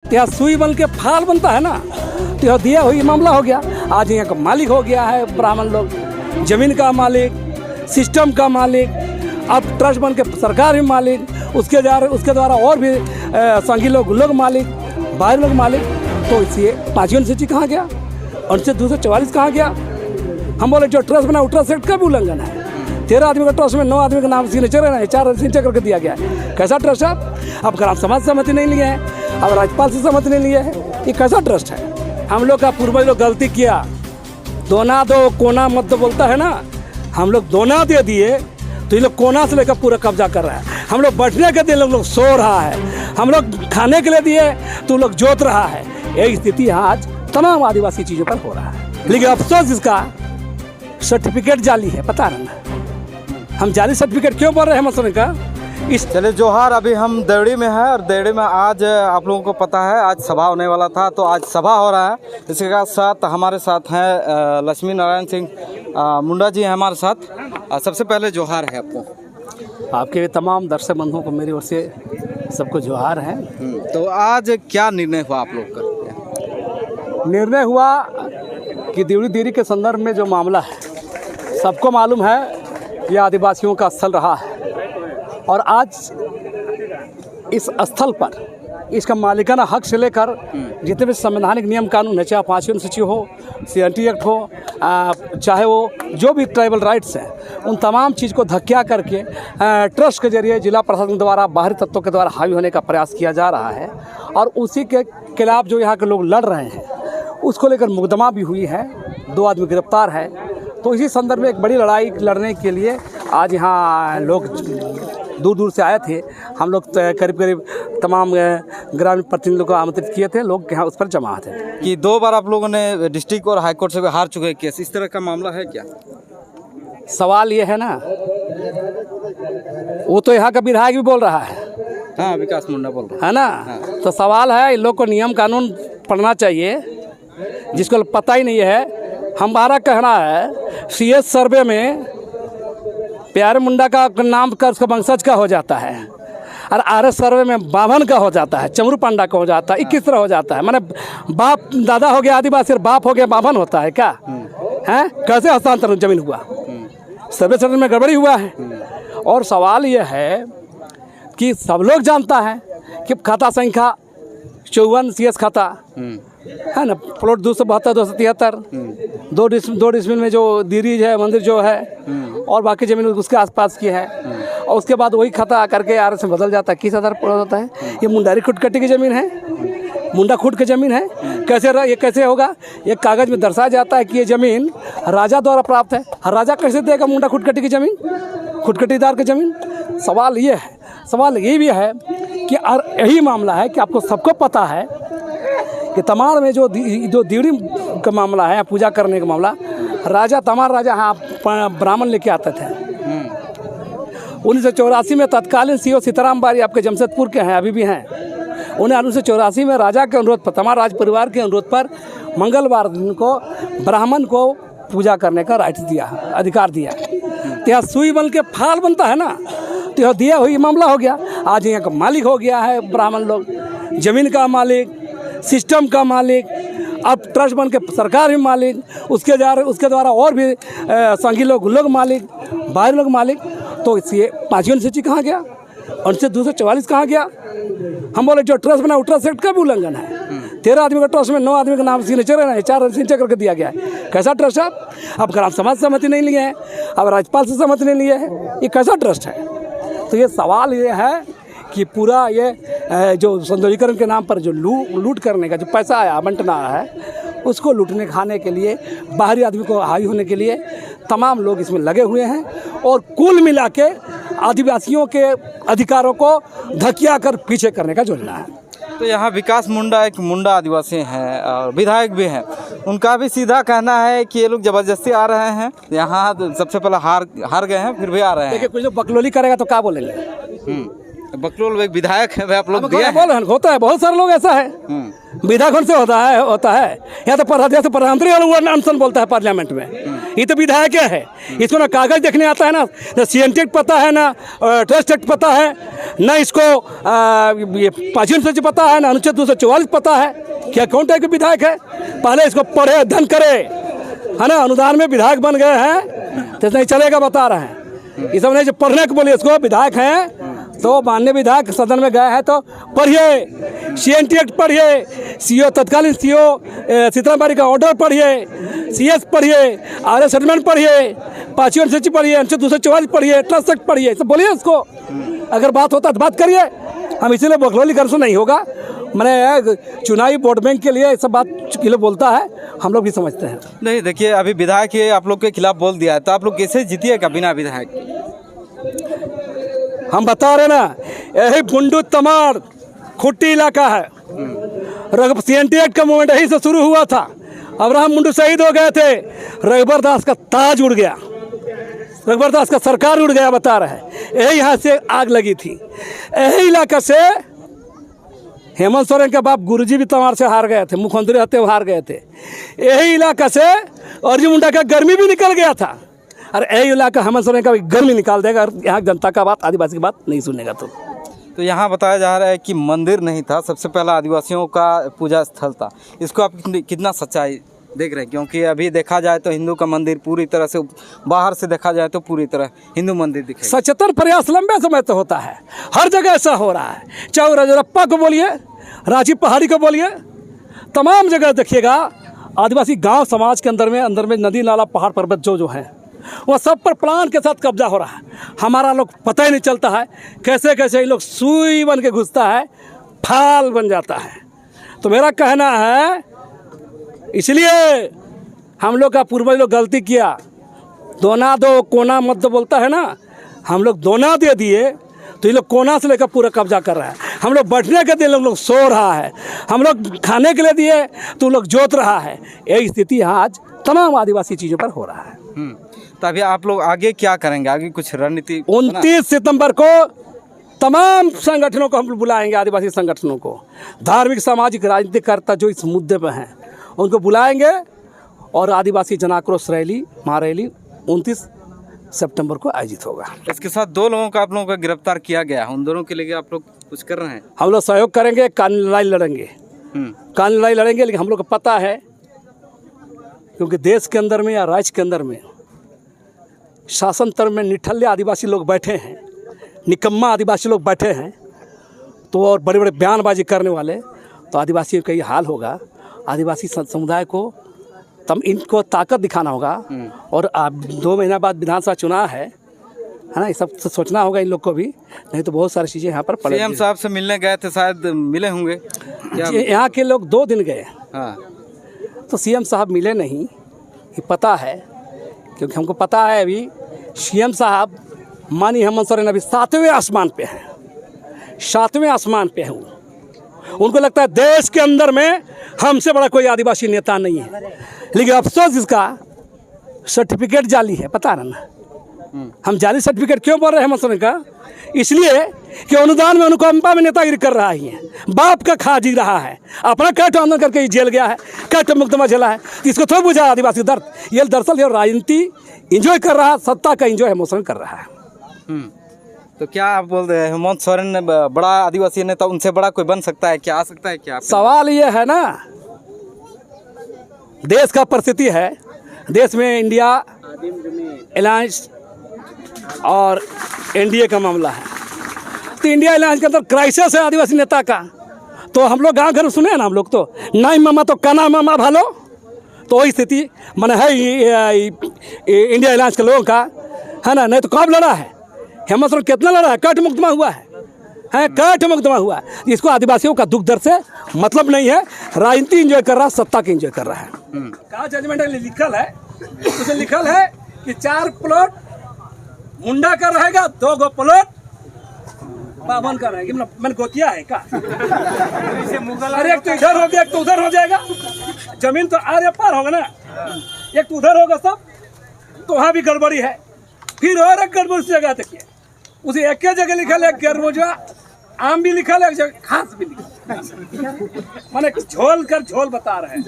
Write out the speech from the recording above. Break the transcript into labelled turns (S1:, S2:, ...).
S1: तो यहाँ सुई बन के फाल बनता है ना, तो यह दिया हुई मामला हो गया। आज यहाँ का मालिक हो गया है ब्राह्मण लोग, जमीन का मालिक, सिस्टम का मालिक, अब ट्रस्ट बन के सरकार भी मालिक, उसके द्वारा और भी संघी लोग मालिक, बाहर लोग मालिक। तो इसलिए 5वीं अनुसूची कहाँ गया, अनुच्छेद 244 कहाँ गया? हम बोले जो ट्रस्ट बना वो ट्रस्ट एक्ट का भी उल्लंघन है। 13 आदमी का ट्रस्ट में 9 आदमी का नाम सिग्नेचर है, 4 सिग्नेचर करके दिया गया है। कैसा ट्रस्ट है? अब ग्राम समाज सहमति नहीं लिए है, अब राज्यपाल से सहमति नहीं लिए है, ये कैसा ट्रस्ट है? हम लोग का पूर्वज लोग गलती किया, दोना दो कोना मत दो बोलता है ना, हम लोग दोना दे दिए तो ये लोग कोना से लेकर पूरा कब्जा कर रहा है। हम लोग बैठने के दिए लोग सो रहा है, हम लोग खाने के लिए दिए तो लोग जोत रहा है। यही स्थिति आज तमाम आदिवासी चीज़ों पर हो रहा है। लेकिन अफसोस इसका सर्टिफिकेट जाली है, पता नहीं हम जाली सर्टिफिकेट क्यों बोल रहे हैं मसले का।
S2: चलिए जोहार, अभी हम देवड़ी में हैं और देवड़ी में आज आप लोगों को पता है आज सभा होने वाला था, तो आज सभा हो रहा है। इसके साथ हमारे साथ हैं लक्ष्मी नारायण सिंह मुंडा जी हैं हमारे साथ। सबसे पहले जोहार है आपको,
S1: आपके तमाम दर्शक बंधुओं को मेरी ओर से सबको जोहार है।
S2: तो आज क्या निर्णय हुआ आप लोग का?
S1: निर्णय हुआ कि देवड़ी देरी के संदर्भ में जो मामला है, सबको मालूम है ये आदिवासियों का स्थल रहा है, और आज इस स्थल पर इसका मालिकाना हक से लेकर जितने भी संवैधानिक नियम कानून है, चाहे 5वीं अनुसूची हो, CNT एक्ट हो, चाहे वो जो भी ट्राइबल राइट्स हैं, उन तमाम चीज़ को धक्का करके ट्रस्ट के जरिए जिला प्रशासन द्वारा बाहरी तत्वों के द्वारा हावी होने का प्रयास किया जा रहा है। और उसी के खिलाफ जो यहाँ के लोग लड़ रहे हैं, उसको लेकर मुकदमा भी हुई है, 2 आदमी गिरफ्तार है। तो इसी संदर्भ में एक बड़ी लड़ाई लड़ने के लिए आज यहाँ लोग दूर दूर से आए थे। हम लोग करीब तमाम ग्रामीण प्रतिनिधियों को आमंत्रित किए थे, लोग यहाँ उस पर जमा थे।
S2: कि 2 बार आप लोगों ने डिस्ट्रिक्ट और हाई कोर्ट से हार चुके केस, इस तरह का मामला है क्या?
S1: सवाल ये है ना, वो तो यहाँ का विधायक भी बोल रहा है,
S2: हाँ विकास मुंडा बोल रहा
S1: है ना।
S2: हाँ।
S1: तो सवाल है इन लोग को नियम कानून पढ़ना चाहिए, जिसको पता ही नहीं है। हमारा कहना है CS सर्वे में प्यारे मुंडा का नाम का उसका वंशज का हो जाता है, और RS सर्वे में बाभन का हो जाता है, चमरू पांडा का हो जाता है, 21 तरह हो जाता है। माने बाप दादा हो गया आदिवासी और बाप हो गया बाभन होता है क्या? हैं? कैसे हस्तांतरण जमीन हुआ? सर्वे सर्वे में गड़बड़ी हुआ है। और सवाल यह है कि सब लोग जानता है कि खाता संख्या 54 CS खाता है ना, प्लॉट 272 273, 2 डिसमिल में जो दीरीज है मंदिर जो है, और बाकी जमीन उसके आसपास की है। और उसके बाद वही खाता करके RS में बदल जाता है, किस आधार पर होता है? ये मुंडारी खुटकट्टी की ज़मीन है, मुंडा खुट की ज़मीन है। ये कैसे होगा? ये कागज़ में दर्शाया जाता है कि ये ज़मीन राजा द्वारा प्राप्त है। राजा कैसे देगा मुंडा खुटकट्टी की ज़मीन, खुटकट्टीदार की ज़मीन? सवाल ये भी है कि यही मामला है कि आपको सबको पता है कि तमाड़ में जो दीड़ी का मामला है, पूजा करने का मामला, राजा तमाड़ राजा यहाँ ब्राह्मण लेके आते थे। 1984 में तत्कालीन CO सीताराम बारी आपके जमशेदपुर के हैं, अभी भी हैं। उन्हें 1984 में राजा के अनुरोध पर, तमाड़ राज परिवार के अनुरोध पर मंगलवार दिन को ब्राह्मण को पूजा करने का राइट दिया, अधिकार दिया। तो यहाँ सुई बन के फाल बनता है ना, तो यह दिया हुई मामला हो गया। आज यहाँ का मालिक हो गया है ब्राह्मण लोग, जमीन का मालिक, सिस्टम का मालिक, अब ट्रस्ट बन के सरकार भी मालिक, उसके द्वारा और भी संघी लोग मालिक, बाहर लोग मालिक। तो इसलिए 5वीं अनुसूची कहाँ गया, अनुच्छेद 244 कहाँ गया? हम बोले जो ट्रस्ट बना वो ट्रस्ट एक्ट का भी उल्लंघन है। 13 आदमी का ट्रस्ट में 9 आदमी का नाम सिग्नेचर है, 4 सिग्नेचर करके दिया गया है। कैसा ट्रस्ट है? अब ग्राम समाज सहमति नहीं लिए है, अब राज्यपाल से सहमति नहीं लिए है, ये कैसा ट्रस्ट है? तो ये सवाल ये है कि पूरा ये जो सौंदर्यीकरण के नाम पर जो लूट करने का जो पैसा आया बंटना है, उसको लूटने खाने के लिए, बाहरी आदमी को हावी होने के लिए तमाम लोग इसमें लगे हुए हैं। और कुल मिला के आदिवासियों के अधिकारों को धकिया कर पीछे करने का योजना है।
S2: तो यहाँ विकास मुंडा एक मुंडा आदिवासी हैं और विधायक भी हैं, उनका भी सीधा कहना है कि ये लोग ज़बरदस्ती आ रहे हैं यहाँ। सबसे पहले हार गए हैं, फिर भी आ रहे हैं।
S1: देखिए, कुछ जो बकलोली करेगा तो क्या बोलेंगे?
S2: बकलोल एक विधायक है, आप लोग
S1: बोल रहे हैं, होता है, बहुत सारे लोग ऐसा है विधायक से होता है या तो प्रधानमंत्री अनशन बोलता है पार्लियामेंट में। ये तो विधायक क्या है, इसको ना कागज देखने आता है, ना CNT पता है, ना ट्रस्ट एक्ट पता है, ना इसको ये 5वीं अनुसूची पता है, ना अनुच्छेद 244 पता है। क्या कौन टाइप के विधायक है? पहले इसको पढ़े, अध्ययन करे, है ना। अनुदान में विधायक बन गए हैं तो नहीं चलेगा, बता रहे हैं। ये सब नहीं, जो पढ़ने को बोलिए इसको विधायक हैं तो माननीय विधायक सदन में गए हैं तो पढ़िए, CNT एक्ट पढ़िए, CO तत्कालीन CO सीतारामबाड़ी का ऑर्डर पढ़िए, CS पढ़िए, RS सेटलमेंट पढ़िए, 5वीं अनुसूची पढ़िए, अनुच्छेद 244 पढ़िए, ट्रस्ट एक्ट पढ़िए, सब बोलिए उसको। अगर बात होता तो बात करिए। हम इसीलिए बखलौली कर से नहीं होगा, मैंने चुनावी वोट बैंक के लिए सब बात के लिए बोलता है, हम लोग भी समझते हैं।
S2: नहीं देखिए, अभी विधायक ये आप लोग के खिलाफ बोल दिया है, तो आप लोग कैसे जीतिएगा बिना विधायक?
S1: हम बता रहे ना, यही बुंडू तमाड़ खुट्टी इलाका है। CNT एक्ट का मूवमेंट यहीं से शुरू हुआ था। अब्राहम मुंडू शहीद हो गए थे, रघुबर दास का ताज उड़ गया, रघुबर दास का सरकार उड़ गया, बता रहे हैं। यही यहाँ से आग लगी थी। यही इलाका से हेमंत सोरेन के बाप गुरुजी भी तमाड़ से हार गए थे, मुख्यमंत्री रहते हुए हार गए थे। यही इलाका से अर्जुन मुंडा का गर्मी भी निकल गया था। और यही इलाका हेमंत सोरेन का भी गर्मी निकाल देगा, और यहाँ जनता का बात, आदिवासी की बात नहीं सुनेगा। तो
S2: यहाँ बताया जा रहा है कि मंदिर नहीं था, सबसे पहला आदिवासियों का पूजा स्थल था। इसको आप कितना सच्चाई देख रहे हैं? क्योंकि अभी देखा जाए तो हिंदू का मंदिर पूरी तरह से, बाहर से देखा जाए तो पूरी तरह हिंदू मंदिर दिखे।
S1: सचेतन प्रयास लंबे समय से होता है, हर जगह ऐसा हो रहा है। चाहे रजरप्पा को बोलिए, रांची पहाड़ी को बोलिए, तमाम जगह देखिएगा आदिवासी गांव समाज के अंदर में नदी नाला पहाड़ पर्वत जो हैं वह सब पर प्लान के साथ कब्जा हो रहा है। हमारा लोग पता ही नहीं चलता है कैसे कैसे ये लोग सुई बन के घुसता है, फाल बन जाता है। तो मेरा कहना है, इसलिए हम लोग का पूर्वज लोग गलती किया, दोना दो कोना मत दो बोलता है ना, हम लोग दोना दे दिए तो ये लोग कोना से लेकर पूरा कब्जा कर रहा है। हम लोग बैठने के दिए, लोग सो रहा है, हम लोग खाने के लिए दिए तो लोग जोत रहा है। यही स्थिति आज तमाम आदिवासी चीज़ों पर हो रहा है।
S2: तो अभी आप लोग आगे क्या करेंगे? आगे कुछ रणनीति?
S1: 29 सितंबर को तमाम संगठनों को हम बुलाएंगे, आदिवासी संगठनों को, धार्मिक सामाजिक राजनीतिक कर्ता जो इस मुद्दे पर हैं उनको बुलाएंगे, और आदिवासी जन आक्रोश रैली, महारैली 29 सितंबर को आयोजित होगा।
S2: इसके साथ 2 लोगों का आप लोगों का गिरफ्तार किया गया, उन दोनों के लिए आप लोग कुछ कर रहे हैं?
S1: हम लोग सहयोग करेंगे, कानूनी लड़ाई लड़ेंगे, कानूनी लड़ाई लड़ेंगे। लेकिन हम लोग को पता है, क्योंकि देश के अंदर में या राज्य के अंदर में शासन तंत्र में निठल्ले आदिवासी लोग बैठे हैं, निकम्मा आदिवासी लोग बैठे हैं, तो और बड़े बड़े बयानबाजी करने वाले, तो आदिवासियों का ये हाल होगा। आदिवासी समुदाय को इनको ताकत दिखाना होगा। और अब 2 महीना बाद विधानसभा चुनाव है ना, ये सब सोचना होगा इन लोग को भी, नहीं तो बहुत सारी चीज़ें यहाँ पर पड़ेगी।
S2: CM साहब से मिलने गए थे, शायद मिले होंगे?
S1: यहाँ के लोग 2 दिन गए,
S2: हाँ,
S1: तो CM साहब मिले नहीं, ये पता है, क्योंकि हमको पता है अभी CM साहब माननीय हेमंत सोरेन अभी 7वें आसमान पे हैं, 7वें आसमान पे हैं। उनको लगता है देश के अंदर में हमसे बड़ा कोई आदिवासी नेता नहीं है। लेकिन अफसोस इसका सर्टिफिकेट जाली है, पता है ना। हम जाली सर्टिफिकेट क्यों बोल रहे हैं हेमंत सोरेन का? इसलिए कि अनुदान में अनुकंपा में नेतागिरी कर रहा ही है, बाप का खा जी रहा है, अपना कैट आंदोलन करके जेल गया है, कैट मुकदमा झेला है। इसको थोड़ा बुझा आदिवासी दर्द, ये दरअसल ये राजनीति इंजॉय कर रहा है, सत्ता का इंजॉय हेमंत सोरेन कर रहा है।
S2: तो क्या आप बोल रहे हैं हेमंत सोरेन बड़ा आदिवासी नेता, उनसे बड़ा कोई बन सकता है क्या, आ सकता है क्या?
S1: सवाल ये है ना, देश का परिस्थिति है, देश में इंडिया अलायंस और NDA का मामला है, तो इंडिया अलायंस के अंदर क्राइसिस है आदिवासी नेता का। तो हम लोग गांव घर में सुने हैं ना, हम लोग तो नाई मामा तो काना मामा भालो, तो वही स्थिति मन है इंडिया अलायंस के लोगों का, है ना। नहीं तो कब लड़ा है हेमंत सोरेन, कितना लड़ा है? कैट मुकदमा हुआ है, कैट मुकदमा हुआ है। इसको आदिवासियों का दुख दर्द से मतलब नहीं है, राजनीति इंजॉय कर रहा है, सत्ता की इंजॉय कर रहा है। क्या जजमेंट लिखल है, उसे लिखल है कि 4 प्लॉट मुंडा का रहेगा, 2 गो प्लॉट बावन का रहेगा। मैंने गोतिया है क्या? अरे एक तो इधर हो गया, एक तो उधर हो जाएगा, जमीन तो आर पार होगा ना, एक तो उधर होगा सब, तो वहाँ भी गड़बड़ी है। फिर और एक गड़बड़ी जगह तक उसे एक जगह लिखा है 11 आम भी लिखा है, एक जगह खास भी लिखा है। माने झोल कर झोल बता रहे हैं।